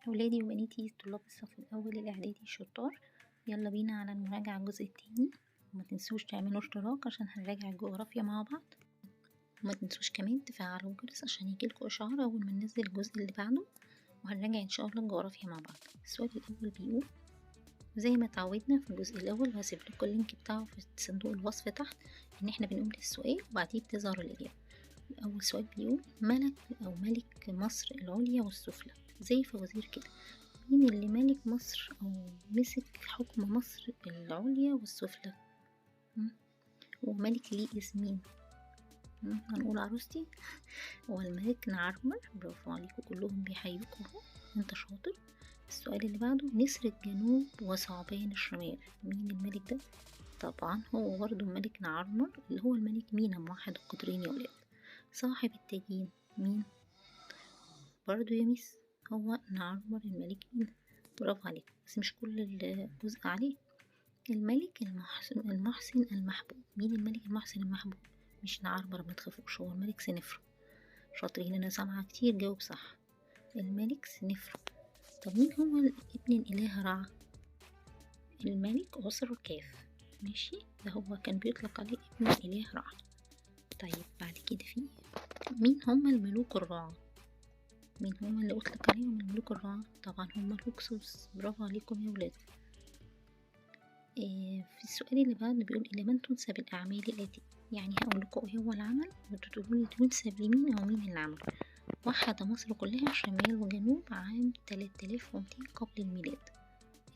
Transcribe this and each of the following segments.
أولادي وبناتي طلاب الصف الأول الإعدادي الشطار، يلا بينا على المراجعة الجزء التاني. وما تنسوش تعملوا اشتراك عشان هنراجع الجغرافيا مع بعض، وما تنسوش كمان تفعلوا الجرس عشان يجيلكوا إشعار أول ما ننزل الجزء اللي بعده، وهنراجع إن شاء الله الجغرافيا مع بعض. السؤال الأول بيقول زي ما اتعودنا في الجزء الأول، وهسيب لكم اللينك بتاعه في صندوق الوصف تحت، إن احنا بنقول السؤال وبعديه بتظهر الإجابة. أول سؤال بيقول ملك مصر العليا والسفلى زي فوازير كده، مين اللي ملك مصر أو مسك حكم مصر العليا والسفلى؟ وملك ليه اسم مين؟ هنقول عروستي. هو الملك نعرمر. برافو عليكم كلهم بيحيوكوا اهو، انت شاطر. السؤال اللي بعده نسر الجنوب وثعبان الشمال، مين الملك ده؟ طبعا هو برضه الملك نعرمر، اللي هو الملك مينا موحد القطرين يا ولاد. صاحب التاجين مين؟ برضه يا ميس هو نعرمر الملك مينا. برافو عليك، بس مش كل الجزء عليه. الملك المحسن المحبوب، مين الملك المحسن المحبوب؟ مش نعرمر، ما تخافوش، هو الملك سنفرو. شاطرين، انا سامعة كتير جاوب صح. الملك سنفرو. طب مين هو ابن الاله رع؟ الملك أسر كاف. ماشي، ده هو كان بيطلق عليه ابن الاله رع. طيب بعد كده في مين هم الملوك الرعاة؟ مين هم اللي أطلق عليهم الملوك الرعاة؟ طبعا هم الهكسوس. برافو عليكم يا ولاد. في السؤال اللي بعده بيقول إلى من تنسب الأعمال الآتية، يعني هقول لكم إيه هو العمل وانتوا تقولوا لي تنسب لمين أو مين اللي عمله. وحد مصر كلها شمال وجنوب عام 3200 قبل الميلاد.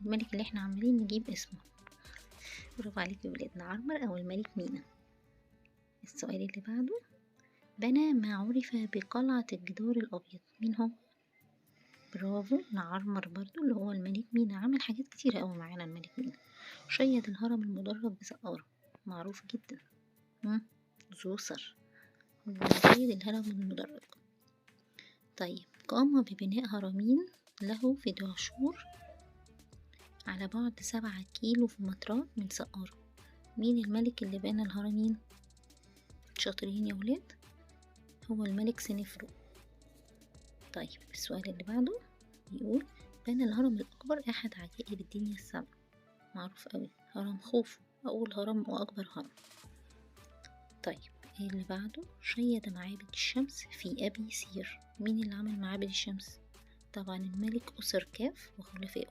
الملك اللي احنا عمالين نجيب اسمه. برافو عليك يا ولاد، نعرمر أو الملك مينا. السؤال اللي بعده بنى ما عرف بقلعة الجدار الأبيض، مين هو؟ برافو، نعرمر برضو اللي هو الملك مينا، عمل حاجات كتيرة أوي معانا الملك مينا. شيد الهرم المدرج بسقارة، معروف جدا. زوسر هو شيد الهرم المدرج. طيب قام ببناء هرمين له في دهشور على بعد 7 كيلو في مطرات من سقارة، مين الملك اللي بنى الهرمين؟ شاطرين يا ولاد، هو الملك سنفرو. طيب السؤال اللي بعده بيقول بنى الهرم الأكبر أحد عجائب الدنيا السبع، معروف قوي، هرم خوفو، أول هرم وأكبر هرم. طيب اللي بعده شيد معابد الشمس في أبي سير، مين اللي عمل معابد الشمس؟ طبعا الملك أسر كاف وخلفائه.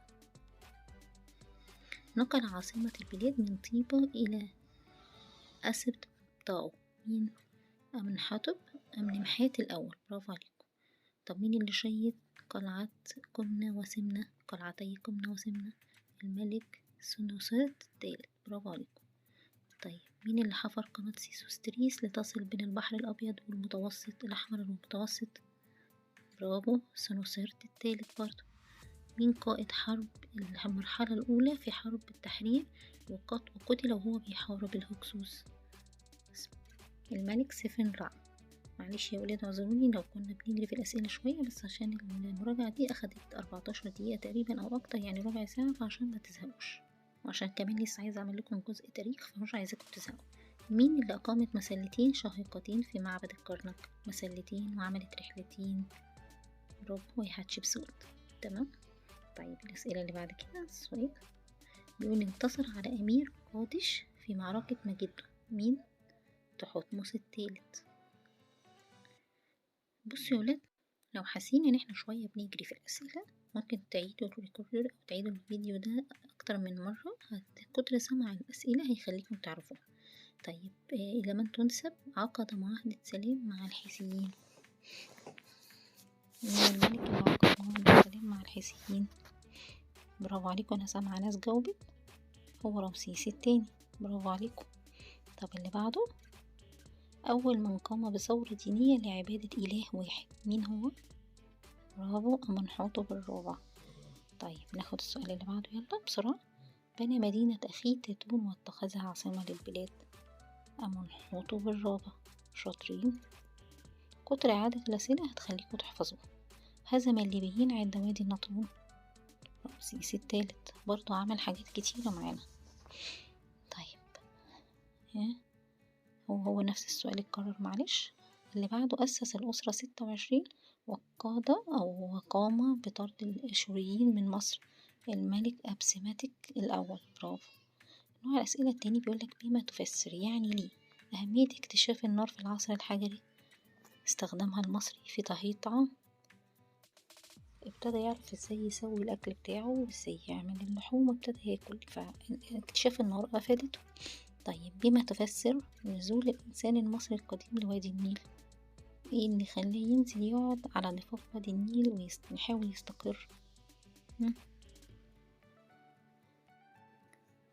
نقل عاصمة البلاد من طيبة إلى أسبتاو، مين؟ أمنحتب أمنمحات الأول. برافو عليكم. طب مين اللي شيد قلعة قمنة وسمنة، قلعتي قمنة وسمنة؟ الملك سنوسرت الثالث. برافو عليكم. طيب مين اللي حفر قناة سيسوستريس لتصل بين البحر الأبيض والمتوسط الأحمر والمتوسط؟ برافو، سنوسرت الثالث برضو. مين قائد حرب المرحلة الأولى في حرب التحرير وقتل وهو بيحارب الهكسوس؟ الملك سفن رع. معلش يا ولاد اعذروني لو كنا بنجري في الأسئلة شوية، بس عشان المراجعة دي أخدت 14 دقيقة تقريبا أو أكتر، يعني ربع ساعة، فعشان ما تزهقوش، وعشان كمان لسه عايزة أعمل لكم جزء تاريخ، فمش عايزاكم تزهقوا. مين اللي أقامت مسلتين شاهقتين في معبد الكرنك؟ مسلتين وعملت رحلتين. برافو، هي حتشبسوت. تمام. طيب الأسئلة اللي بعد كده، السؤال بيقول انتصر على أمير قادش في معركة مجدو، مين؟ تحتمس الثالث. بصوا يا ولاد، لو حاسين ان احنا شوية بنجري في الأسئلة، ممكن تعيدوا الريكوردر أو تعيدوا الفيديو ده أكتر من مرة، كتر سمع الأسئلة هيخليكم تعرفوها. طيب إلى من تنسب عقد معاهدة سلام مع الحيثيين؟ مين الملك اللي عقد معاهدة سلام مع الحيثيين؟ برافو عليكم، أنا سامعة ناس جاوبت، هو رمسيس التاني. برافو عليكم. طب اللي بعده أول من قام بثورة دينية لعبادة إله واحد، مين هو؟ برافو، أمنحتب الرابع. طيب ناخد السؤال اللي بعده يلا بسرعة. بنى مدينة أخيتاتون واتخذها عاصمة للبلاد. أمنحتب الرابع. شاطرين، كتر إعادة الأسئلة هتخليكوا تحفظوها. هزم الليبيين عند وادي النطرون. رمسيس التالت، برضو عمل حاجات كتيرة معانا. طيب هو نفس السؤال اتكرر، معلش. اللي بعده أسس الأسرة 26 وقام بطرد الآشوريين من مصر الملك أبسماتك الأول. برافو. نوع الأسئلة التاني بيقولك بما تفسر، يعني ليه أهمية اكتشاف النار في العصر الحجري؟ استخدامها المصري في طهي الطعام، ابتدى يعرف ازاي يسوي الأكل بتاعه وازاي يعمل اللحوم وابتدى ياكل، فاكتشاف النار أفادته. طيب بما تفسر نزول الإنسان المصري القديم لوادي النيل، ايه اللي خلاه ينزل يقعد على ضفاف وادي النيل ويحاول يستقر؟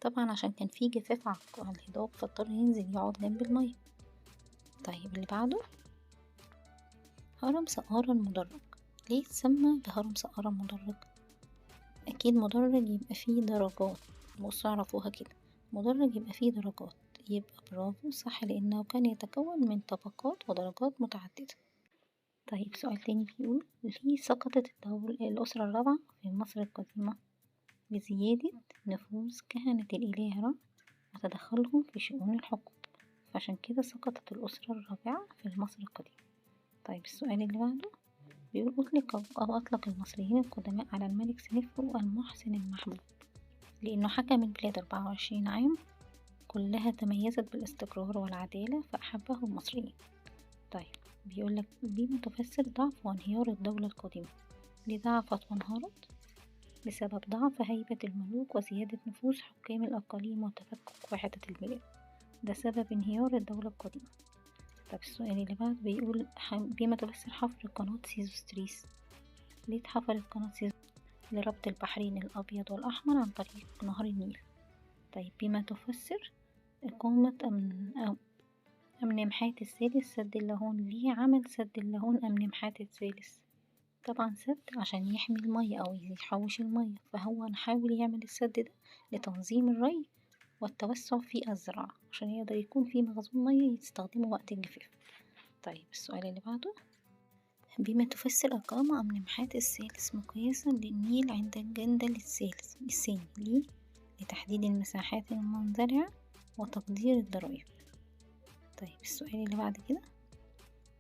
طبعا عشان كان في جفاف على الهضاب، فاضطر ينزل يقعد جنب المية. طيب اللي بعده هرم سقارة المدرج، ليه اتسمى بهرم سقارة المدرج؟ أكيد مدرج يبقى فيه درجات، بصوا اعرفوها كده، مدرج يبقى فيه درجات، يبقى برافو صح، لأنه كان يتكون من طبقات ودرجات متعددة. طيب سؤال تاني بيقول ليه سقطت الأسرة الرابعة في مصر القديمة؟ بزيادة نفوذ كهنة الإله را وتدخلهم في شؤون الحكم، فعشان كده سقطت الأسرة الرابعة في مصر القديمة. طيب السؤال اللي بعده بيقول أطلق المصريين القدماء على الملك سنفرو المحسن المحمود لأنه حكم البلاد 24 عام كلها تميزت بالاستقرار والعدالة فأحبه المصريين. طيب بيقولك بما تفسر ضعف وانهيار الدولة القديمة، ليه ضعفت وانهارت؟ بسبب ضعف هيبة الملوك وزيادة نفوذ حكام الأقاليم وتفكك وحدة البلاد، ده سبب انهيار الدولة القديمة. طب السؤال اللي بعد بيقول بما تفسر حفر قناة سيزوستريس، ليه اتحفرت قناة سيزوستريس؟ لربط البحرين الأبيض والأحمر عن طريق نهر النيل. طيب بما تفسر إقامة أمن محات الثالث سد اللاهون، ليه عمل سد اللاهون أمن محات الثالث؟ طبعا سد عشان يحمي المية أو يحوش المية، فهو نحاول يعمل السد ده لتنظيم الري والتوسع في الزراعة عشان يقدر يكون في مخزون مية يستخدمه وقت الجفاف. طيب السؤال اللي بعده بما تفسر أقام أمن محات الثالث مقياسا للنيل عند الجندل الثاني، ليه؟ لتحديد المساحات المنزرعة وتقدير الضرائب. طيب السؤال اللي بعد كده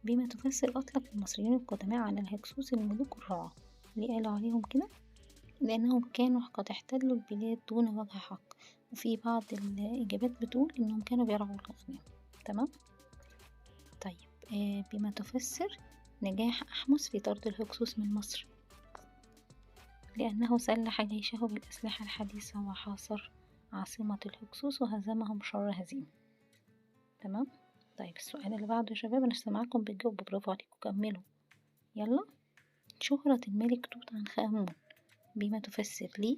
بما تفسر أطلق المصريين القدماء على الهكسوس الملوك الرعاة، ليه قالوا عليهم كده؟ لأنهم كانوا قد احتلوا البلاد دون وجه حق، وفي بعض الإجابات بتقول إنهم كانوا بيرعوا الأغنام. تمام. طيب بما تفسر نجاح أحمس في طرد الهكسوس من مصر، لأنه سلح جيشه بالأسلحة الحديثة وحاصر عاصمة الهكسوس وهزمهم شر هزيمة. تمام. طيب السؤال اللي بعده يا شباب، أنا سامعاكم بتجاوبوا، برافو عليكم، كملوا يلا. شهرة الملك توت عنخ آمون بما تفسر، ليه؟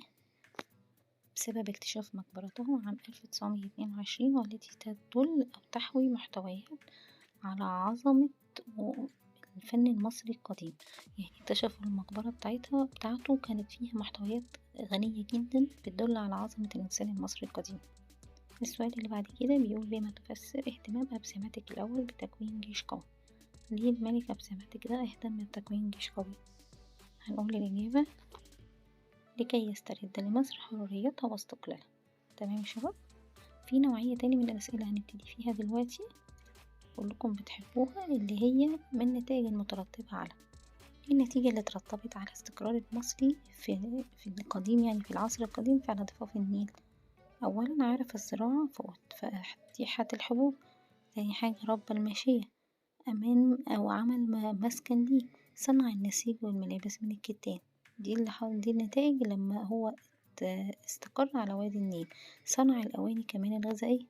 بسبب اكتشاف مقبرته عام 1922 والتي تدل أو تحوي محتويات على عظمة الفن المصري القديم، يعني اكتشفوا المقبرة بتاعته كانت فيها محتويات غنية جدا بتدل على عظمة الإنسان المصري القديم. السؤال اللي بعد كده بيقول بما تفسر اهتمام أبسماتك الأول بتكوين جيش قوي، ليه الملك أبسماتك ده اهتم بتكوين جيش قوي؟ هنقول الإجابة لكي يسترد لمصر حريتها واستقلالها. تمام يا شباب. في نوعية تاني من الأسئلة هنبتدي فيها دلوقتي كلكم بتحبوها، اللي هي من النتائج المترتبة على، ايه النتيجة اللي ترتبط على استقرار المصري في القديم، يعني في العصر القديم في على ضفاف النيل؟ أولا عرف الزراعة فاتيحة الحبوب، تاني حاجة ربى الماشية أمان أو عمل مسكن ليه، صنع النسيج والملابس من الكتان. دي النتائج لما هو استقر على وادي النيل. صنع الأواني كمان الغذائية.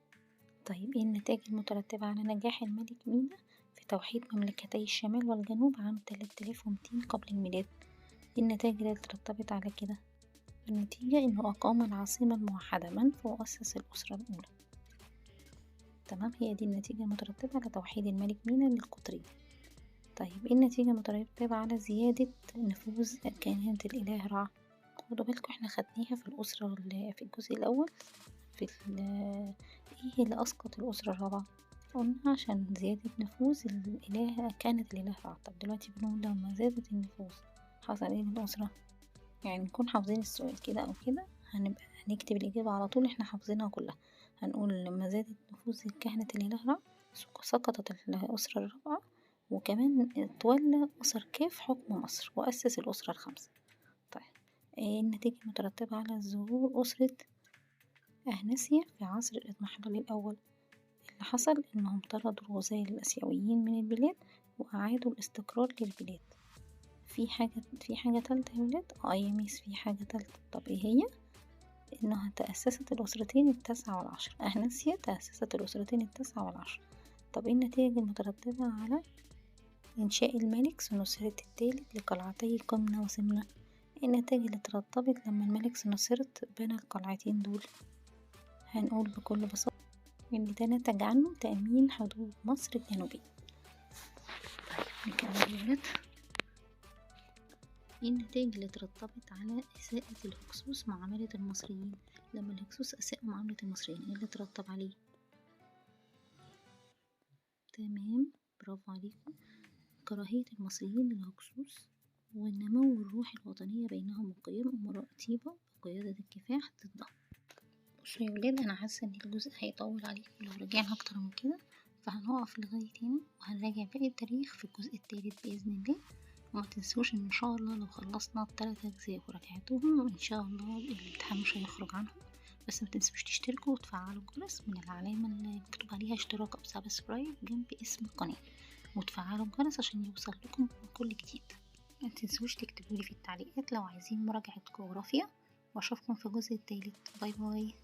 طيب ايه النتائج المترتبة على نجاح الملك مينا في توحيد مملكتي الشمال والجنوب عام 3200 قبل الميلاد؟ ايه النتائج اللي ترتبط على كده؟ النتيجة انه أقام العاصمة الموحدة منف وأسس الأسرة الأولى. تمام، هي دي النتيجة المترتبة على توحيد الملك مينا للقطرين. طيب ايه النتيجة المترتبة على زيادة نفوذ كهنة الإله رع؟ خدوا بالكم احنا خدناها في الأسرة في الجزء الأول في ايه اللي أسقط الأسرة الرابعة؟ قلنا عشان زيادة نفوذ كانت الإله رع. طب دلوقتي بنقول لما زادت النفوذ حصل ايه للأسرة؟ يعني نكون حافظين السؤال كده أو كده، هنبقى هنكتب الإجابة على طول احنا حافظينها كلها. هنقول لما زادت نفوذ كهنة الإله رع سقطت الأسرة الرابعة وكمان تولى أسر كاف حكم مصر وأسس الأسرة الخامسة. طيب النتيجة المترتبة على ظهور أسرة أهنسيا في عصر الإضمحلال الأول، اللي حصل إنهم طردوا الغزاة الآسيويين من البلاد وأعادوا الاستقرار للبلاد. في حاجة تالتة يا ولاد؟ يا ميس في حاجة تالتة. طب ايه هي؟ إنها تأسست الأسرتين التاسعة والعشرة. أهنسيا تأسست الأسرتين التاسعة والعشرة. طب ايه النتائج المترتبة على إنشاء الملك سنوسرت الثالث لقلعتي قمنة وسمنة؟ ايه النتائج اللي ترتبط لما الملك سنوسرت بنى القلعتين دول؟ هنقول بكل بساطة إن ده نتج عنه تأمين حدود مصر الجنوبية. نكمل يا ولاد. ايه النتائج اللي ترتبط على إساءة الهكسوس معاملة المصريين؟ لما الهكسوس أساءوا معاملة المصريين ايه اللي ترتب عليه؟ تمام، برافو عليكم، كراهية المصريين للهكسوس ونمو الروح الوطنية بينهم وقيام أمراء طيبة بقيادة الكفاح ضدهم. بصوا يا ولاد، أنا حاسة إن الجزء هيطول عليكم لو رجعنا أكتر من كده، فهنقف لغاية هنا وهنراجع باقي التاريخ في الجزء التالت بإذن الله. وما تنسوش إن شاء الله لو خلصنا ال3 أجزاء وراجعتهم إن شاء الله الامتحان مش هيخرج عنهم. بس ما تنسوش تشتركوا وتفعلوا الجرس من العلامة اللي مكتوب عليها اشتراك أو سبسكرايب جنب اسم القناة، وتفعلوا الجرس عشان يوصل لكم كل جديد. ما تنسوش تكتبولي في التعليقات لو عايزين مراجعة جغرافيا، واشوفكم في الجزء التالت. باي باي.